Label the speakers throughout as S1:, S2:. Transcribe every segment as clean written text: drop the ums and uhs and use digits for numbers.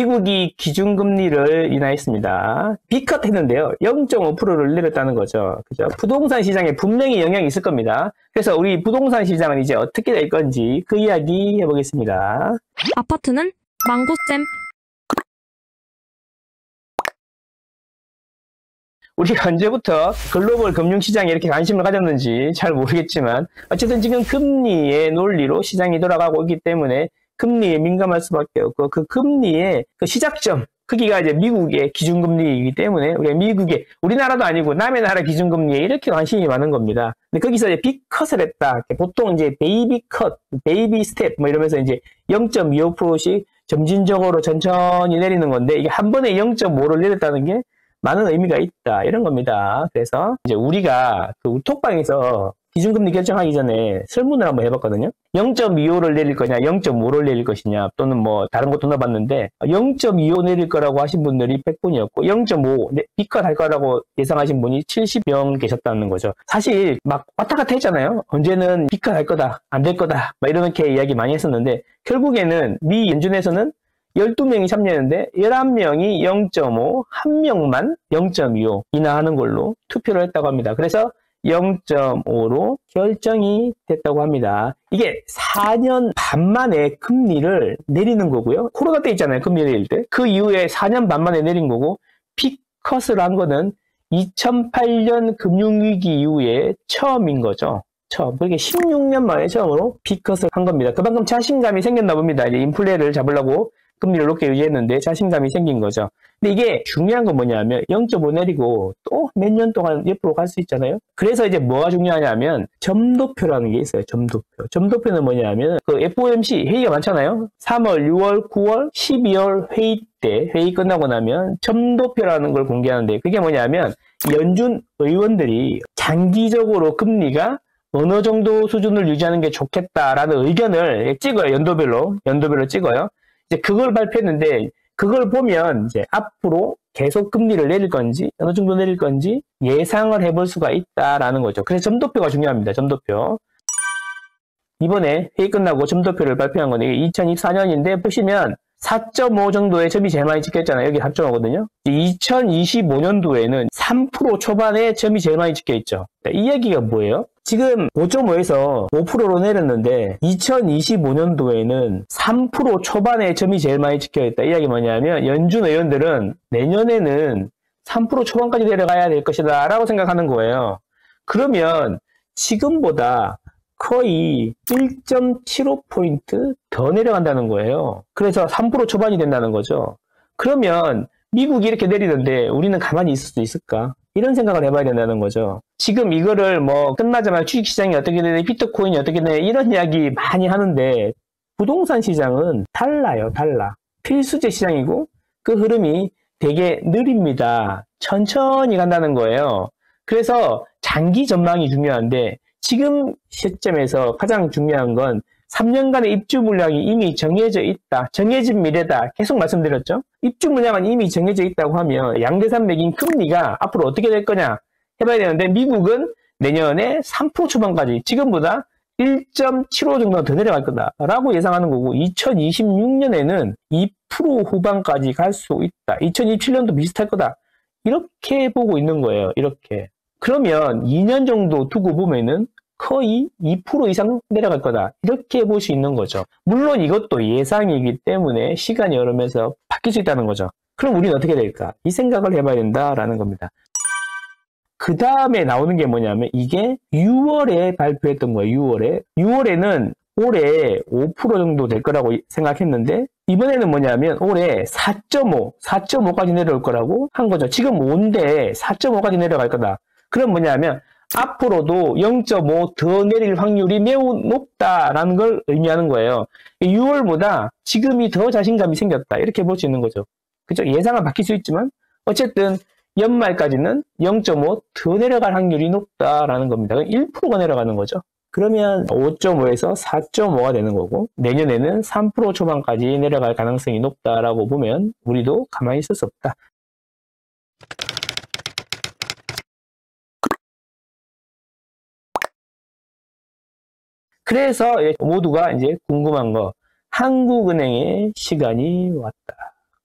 S1: 미국이 기준금리를 인하했습니다. B컷 했는데요. 0.5%를 내렸다는 거죠. 그죠? 부동산 시장에 분명히 영향이 있을 겁니다. 그래서 우리 부동산 시장은 이제 어떻게 될 건지 그 이야기 해보겠습니다.
S2: 아파트는 망고잼.
S1: 우리가 언제부터 글로벌 금융시장에 이렇게 관심을 가졌는지 잘 모르겠지만 어쨌든 지금 금리의 논리로 시장이 돌아가고 있기 때문에 금리에 민감할 수밖에 없고 그 금리의 그 시작점 크기가 이제 미국의 기준금리이기 때문에 우리나라도 아니고 남의 나라 기준금리에 이렇게 관심이 많은 겁니다. 근데 거기서 이제 B컷을 했다. 보통 이제 베이비 컷, 베이비 스텝 뭐 이러면서 이제 0.25%씩 점진적으로 천천히 내리는 건데 이게 한 번에 0.5를 내렸다는 게 많은 의미가 있다. 이런 겁니다. 그래서 이제 우리가 그 톡방에서 기준금리 결정하기 전에 설문을 한번 해봤거든요. 0.25를 내릴 거냐, 0.5를 내릴 것이냐, 또는 뭐 다른 것도 넣어봤는데 0.25 내릴 거라고 하신 분들이 100분이었고 0.5 B컷 할 거라고 예상하신 분이 70명 계셨다는 거죠. 사실 막 왔다 갔다 했잖아요. 언제는 B컷 할 거다, 안 될 거다, 막 이렇게 이야기 많이 했었는데 결국에는 미 연준에서는 12명이 참여했는데 11명이 0.5, 1명만 0.25 인하하는 걸로 투표를 했다고 합니다. 그래서 0.5로 결정이 됐다고 합니다. 이게 4년 반 만에 금리를 내리는 거고요. 코로나 때 있잖아요. 금리 내릴 때. 그 이후에 4년 반 만에 내린 거고 P컷을 한 거는 2008년 금융위기 이후에 처음인 거죠. 그게 16년 만에 처음으로 B컷을 한 겁니다. 그만큼 자신감이 생겼나 봅니다. 이제 인플레를 잡으려고 금리를 높게 유지했는데 자신감이 생긴 거죠. 근데 이게 중요한 건 뭐냐면 0.5 내리고 또 몇 년 동안 옆으로 갈 수 있잖아요. 그래서 이제 뭐가 중요하냐면 점도표라는 게 있어요. 점도표. 점도표는 뭐냐면 그 FOMC 회의가 많잖아요. 3월, 6월, 9월, 12월 회의 때 회의 끝나고 나면 점도표라는 걸 공개하는데 그게 뭐냐면 연준 의원들이 장기적으로 금리가 어느 정도 수준을 유지하는 게 좋겠다라는 의견을 찍어요. 연도별로 찍어요. 이제 그걸 발표했는데 그걸 보면 이제 앞으로 계속 금리를 내릴 건지 어느 정도 내릴 건지 예상을 해볼 수가 있다라는 거죠. 그래서 점도표가 중요합니다. 점도표. 이번에 회의 끝나고 점도표를 발표한 건데 2024년인데 보시면 4.5 정도의 점이 제일 많이 찍혔잖아요. 여기 4.5거든요. 2025년도에는 3% 초반의 점이 제일 많이 찍혀있죠. 이 얘기가 뭐예요? 지금 5.5에서 5%로 내렸는데 2025년도에는 3% 초반의 점이 제일 많이 찍혀있다. 이 이야기 뭐냐면 연준 의원들은 내년에는 3% 초반까지 내려가야 될 것이다 라고 생각하는 거예요. 그러면 지금보다 거의 1.75포인트 더 내려간다는 거예요. 그래서 3% 초반이 된다는 거죠. 그러면 미국이 이렇게 내리는데 우리는 가만히 있을 수 있을까? 이런 생각을 해봐야 된다는 거죠. 지금 이거를 뭐 끝나자마자 주식시장이 어떻게 되네, 비트코인이 어떻게 되네 이런 이야기 많이 하는데 부동산 시장은 달라요. 필수재 시장이고 그 흐름이 되게 느립니다. 천천히 간다는 거예요. 그래서 장기 전망이 중요한데 지금 시점에서 가장 중요한 건 3년간의 입주 물량이 이미 정해져 있다. 정해진 미래다. 계속 말씀드렸죠. 입주 물량은 이미 정해져 있다고 하면 양대산맥인 금리가 앞으로 어떻게 될 거냐 해봐야 되는데 미국은 내년에 3% 초반까지 지금보다 1.75 정도 더 내려갈 거다라고 예상하는 거고 2026년에는 2% 후반까지 갈 수 있다. 2027년도 비슷할 거다. 이렇게 보고 있는 거예요. 이렇게. 그러면 2년 정도 두고 보면은 거의 2% 이상 내려갈 거다. 이렇게 볼 수 있는 거죠. 물론 이것도 예상이기 때문에 시간이 흐르면서 바뀔 수 있다는 거죠. 그럼 우리는 어떻게 될까? 이 생각을 해봐야 된다라는 겁니다. 그 다음에 나오는 게 뭐냐면 이게 6월에 발표했던 거예요. 6월에는 올해 5% 정도 될 거라고 생각했는데 이번에는 뭐냐면 올해 4.5까지 내려올 거라고 한 거죠. 지금 5인데 4.5까지 내려갈 거다. 그럼 뭐냐면 앞으로도 0.5 더 내릴 확률이 매우 높다라는 걸 의미하는 거예요. 6월보다 지금이 더 자신감이 생겼다. 이렇게 볼 수 있는 거죠. 그죠? 예상은 바뀔 수 있지만 어쨌든 연말까지는 0.5 더 내려갈 확률이 높다라는 겁니다. 1%가 내려가는 거죠. 그러면 5.5에서 4.5가 되는 거고 내년에는 3% 초반까지 내려갈 가능성이 높다라고 보면 우리도 가만히 있을 수 없다. 그래서 모두가 이제 궁금한 거, 한국은행의 시간이 왔다.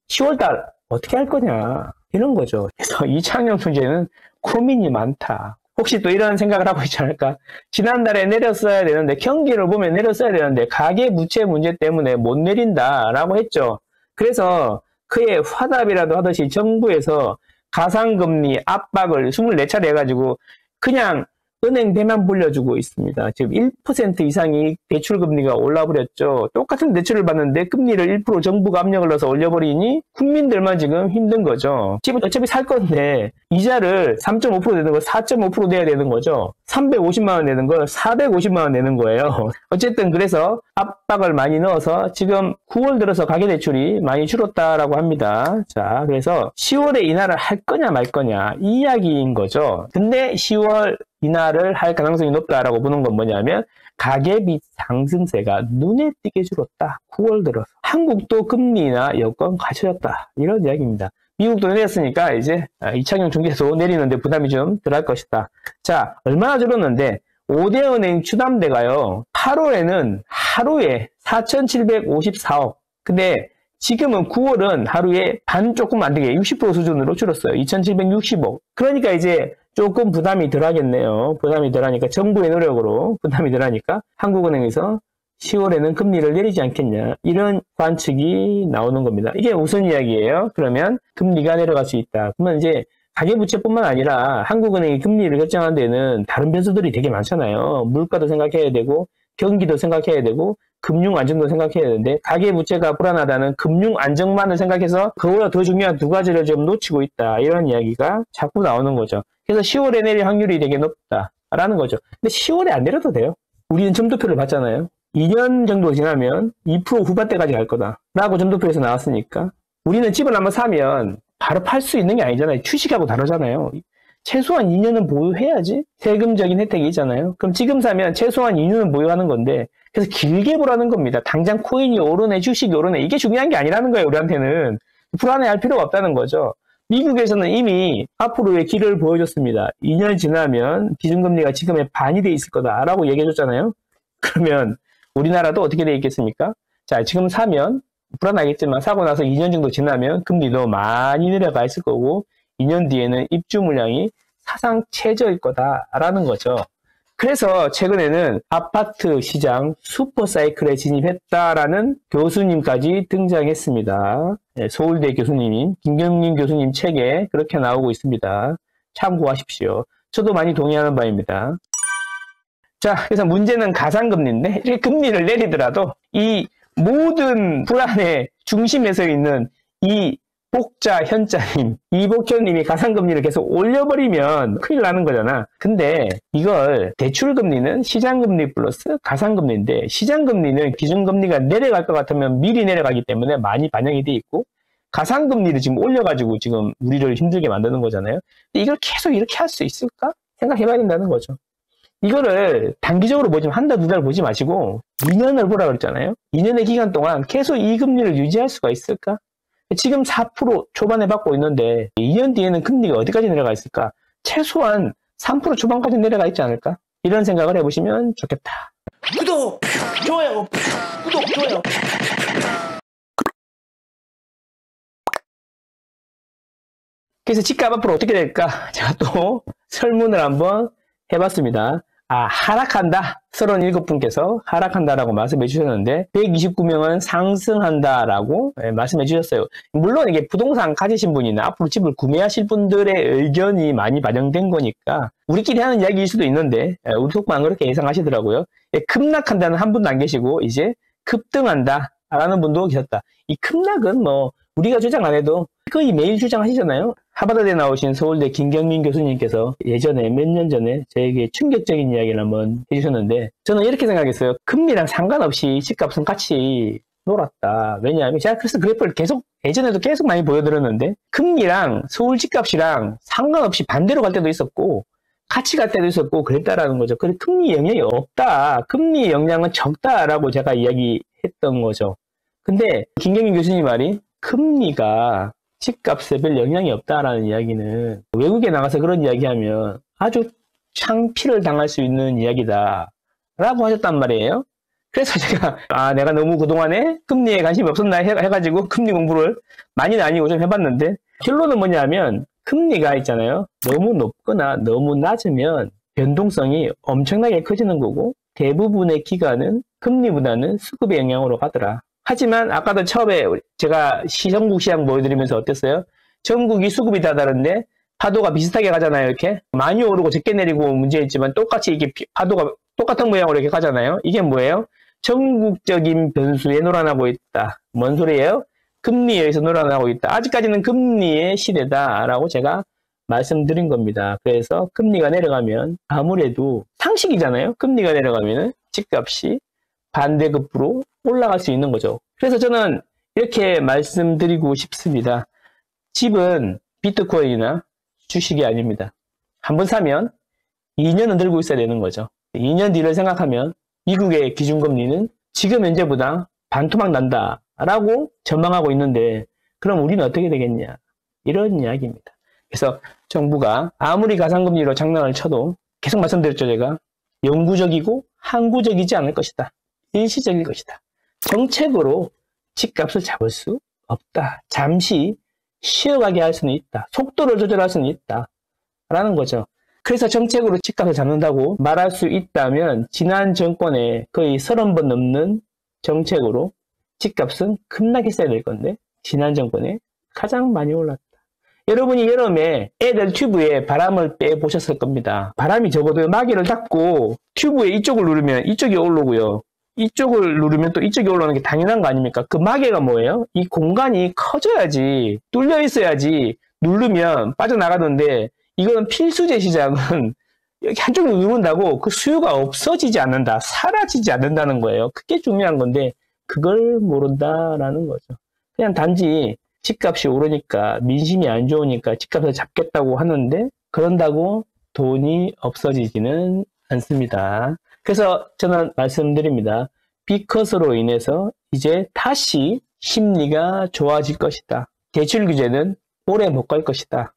S1: 10월달 어떻게 할 거냐 이런 거죠. 그래서 이창용 총재는 고민이 많다. 혹시 또 이런 생각을 하고 있지 않을까? 지난달에 내렸어야 되는데 경기를 보면 내렸어야 되는데 가계부채 문제 때문에 못 내린다라고 했죠. 그래서 그의 화답이라도 하듯이 정부에서 가상금리 압박을 24차례 해가지고 그냥 은행 배만 불려주고 있습니다. 지금 1% 이상이 대출금리가 올라버렸죠. 똑같은 대출을 받는데 금리를 1% 정부가 압력을 넣어서 올려버리니 국민들만 지금 힘든 거죠. 집은 어차피 살 건데 이자를 3.5% 내는 걸 4.5% 내야 되는 거죠. 350만 원 내는 걸 450만 원 내는 거예요. 어쨌든 그래서 압박을 많이 넣어서 지금 9월 들어서 가계대출이 많이 줄었다라고 합니다. 자, 그래서 10월에 인하를 할 거냐 말 거냐 이 이야기인 거죠. 근데 10월 인하를 할 가능성이 높다라고 보는 건 뭐냐면 가계비 상승세가 눈에 띄게 줄었다. 9월 들어서. 한국도 금리나 여건 갖춰졌다. 이런 이야기입니다. 미국도 내렸으니까 이제 이창용 총재도 내리는데 부담이 좀 덜할 것이다. 자, 얼마나 줄었는데 5대 은행 추담대가요. 8월에는 하루에 4,754억. 근데 지금은 9월은 하루에 반 조금 안 되게 60% 수준으로 줄었어요. 2,760억. 그러니까 이제 조금 부담이 덜하겠네요. 부담이 덜하니까 정부의 노력으로 부담이 덜하니까 한국은행에서 10월에는 금리를 내리지 않겠냐 이런 관측이 나오는 겁니다. 이게 무슨 이야기예요? 그러면 금리가 내려갈 수 있다. 그러면 이제 가계부채뿐만 아니라 한국은행이 금리를 결정하는 데는 다른 변수들이 되게 많잖아요. 물가도 생각해야 되고 경기도 생각해야 되고 금융 안정도 생각해야 되는데 가계부채가 불안하다는 금융 안정만을 생각해서 그거보다 더 중요한 두 가지를 좀 놓치고 있다. 이런 이야기가 자꾸 나오는 거죠. 그래서 10월에 내릴 확률이 되게 높다라는 거죠. 근데 10월에 안 내려도 돼요. 우리는 점도표를 봤잖아요. 2년 정도 지나면 2% 후반대까지 갈 거다라고 점도표에서 나왔으니까 우리는 집을 한번 사면 바로 팔 수 있는 게 아니잖아요. 주식하고 다르잖아요. 최소한 2년은 보유해야지 세금적인 혜택이 있잖아요. 그럼 지금 사면 최소한 2년은 보유하는 건데 그래서 길게 보라는 겁니다. 당장 코인이 오르네 주식이 오르네 이게 중요한 게 아니라는 거예요. 우리한테는 불안해할 필요가 없다는 거죠. 미국에서는 이미 앞으로의 길을 보여줬습니다. 2년 지나면 기준금리가 지금의 반이 돼 있을 거다라고 얘기해줬잖아요. 그러면 우리나라도 어떻게 돼 있겠습니까? 자, 지금 사면 불안하겠지만 사고 나서 2년 정도 지나면 금리도 많이 내려가 있을 거고 2년 뒤에는 입주 물량이 사상 최저일 거다라는 거죠. 그래서 최근에는 아파트 시장 슈퍼사이클에 진입했다라는 교수님까지 등장했습니다. 서울대 교수님인 김경민 교수님 책에 그렇게 나오고 있습니다. 참고하십시오. 저도 많이 동의하는 바입니다. 자, 그래서 문제는 가상금리인데 이렇게 금리를 내리더라도 이 모든 불안의 중심에 서 있는 이 복자 현자님, 이복현님이 가상금리를 계속 올려버리면 큰일 나는 거잖아. 근데 이걸 대출금리는 시장금리 플러스 가상금리인데 시장금리는 기준금리가 내려갈 것 같으면 미리 내려가기 때문에 많이 반영이 돼 있고 가상금리를 지금 올려가지고 지금 우리를 힘들게 만드는 거잖아요. 근데 이걸 계속 이렇게 할 수 있을까? 생각해봐야 된다는 거죠. 이거를 단기적으로 보지 한 달, 두 달 보지 마시고 2년을 보라 그랬잖아요. 2년의 기간 동안 계속 이 금리를 유지할 수가 있을까? 지금 4% 초반에 받고 있는데 2년 뒤에는 금리가 어디까지 내려가 있을까? 최소한 3% 초반까지 내려가 있지 않을까? 이런 생각을 해보시면 좋겠다. 구독! 좋아요! 구독! 좋아요! 그래서 집값 앞으로 어떻게 될까? 제가 또 설문을 한번 해봤습니다. 하락한다. 37분께서 하락한다라고 말씀해 주셨는데 129명은 상승한다라고 말씀해 주셨어요. 물론 이게 부동산 가지신 분이나 앞으로 집을 구매하실 분들의 의견이 많이 반영된 거니까 우리끼리 하는 이야기일 수도 있는데 우리 속만 그렇게 예상하시더라고요. 급락한다는 한 분도 안 계시고 이제 급등한다 라는 분도 계셨다. 이 급락은 뭐 우리가 주장 안 해도 거의 매일 주장하시잖아요. 하버드대 나오신 서울대 김경민 교수님께서 예전에 몇 년 전에 저에게 충격적인 이야기를 한번 해주셨는데 저는 이렇게 생각했어요. 금리랑 상관없이 집값은 같이 놀았다. 왜냐하면 제가 그래서 그래프를 계속 예전에도 계속 많이 보여드렸는데 금리랑 서울 집값이랑 상관없이 반대로 갈 때도 있었고 같이 갈 때도 있었고 그랬다라는 거죠. 그래서 금리 영향이 없다. 금리 영향은 적다라고 제가 이야기했던 거죠. 근데 김경민 교수님 말이 금리가 집값에 별 영향이 없다라는 이야기는 외국에 나가서 그런 이야기하면 아주 창피를 당할 수 있는 이야기다 라고 하셨단 말이에요. 그래서 제가 내가 너무 그동안에 금리에 관심이 없었나 해가지고 금리 공부를 많이는 아니고 좀 해봤는데 결론은 뭐냐면 금리가 있잖아요. 너무 높거나 너무 낮으면 변동성이 엄청나게 커지는 거고 대부분의 기관은 금리보다는 수급의 영향으로 가더라. 하지만 아까도 처음에 제가 전국 시장 보여드리면서 어땠어요? 전국이 수급이 다 다른데 파도가 비슷하게 가잖아요. 이렇게 많이 오르고 적게 내리고 문제있지만 똑같이 이게 파도가 똑같은 모양으로 이렇게 가잖아요. 이게 뭐예요? 전국적인 변수에 놀아나고 있다. 뭔 소리예요? 금리에 의해서 놀아나고 있다. 아직까지는 금리의 시대다라고 제가 말씀드린 겁니다. 그래서 금리가 내려가면 아무래도 상식이잖아요. 금리가 내려가면 집값이 반대급부로 올라갈 수 있는 거죠. 그래서 저는 이렇게 말씀드리고 싶습니다. 집은 비트코인이나 주식이 아닙니다. 한번 사면 2년은 들고 있어야 되는 거죠. 2년 뒤를 생각하면 미국의 기준금리는 지금 현재보다 반토막 난다라고 전망하고 있는데 그럼 우리는 어떻게 되겠냐? 이런 이야기입니다. 그래서 정부가 아무리 가상금리로 장난을 쳐도 계속 말씀드렸죠. 제가 영구적이고 항구적이지 않을 것이다. 일시적일 것이다. 정책으로 집값을 잡을 수 없다. 잠시 쉬어가게 할 수는 있다. 속도를 조절할 수는 있다. 라는 거죠. 그래서 정책으로 집값을 잡는다고 말할 수 있다면 지난 정권에 거의 30번 넘는 정책으로 집값은 급락했어야 될 건데 지난 정권에 가장 많이 올랐다. 여러분이 여름에 애들 튜브에 바람을 빼보셨을 겁니다. 바람이 적어도 마개를 닫고 튜브에 이쪽을 누르면 이쪽이 오르고요. 이쪽을 누르면 또 이쪽이 올라오는 게 당연한 거 아닙니까? 그 마개가 뭐예요? 이 공간이 커져야지, 뚫려 있어야지 누르면 빠져나가던데 이건 필수제 시장은 여기 한쪽을 누른다고 그 수요가 없어지지 않는다, 사라지지 않는다는 거예요. 그게 중요한 건데 그걸 모른다라는 거죠. 그냥 단지 집값이 오르니까 민심이 안 좋으니까 집값을 잡겠다고 하는데 그런다고 돈이 없어지지는 않습니다. 그래서 저는 말씀드립니다. 빅컷으로 인해서 이제 다시 심리가 좋아질 것이다. 대출 규제는 오래 못 갈 것이다.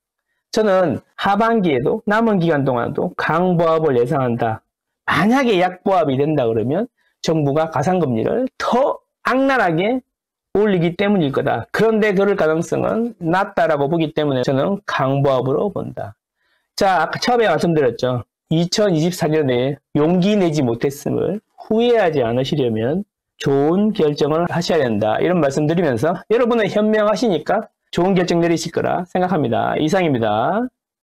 S1: 저는 하반기에도 남은 기간 동안도 강보합을 예상한다. 만약에 약보합이 된다 그러면 정부가 가상금리를 더 악랄하게 올리기 때문일 거다. 그런데 그럴 가능성은 낮다라고 보기 때문에 저는 강보합으로 본다. 자, 아까 처음에 말씀드렸죠. 2024년에 용기 내지 못했음을 후회하지 않으시려면 좋은 결정을 하셔야 된다. 이런 말씀 드리면서 여러분은 현명하시니까 좋은 결정 내리실 거라 생각합니다. 이상입니다.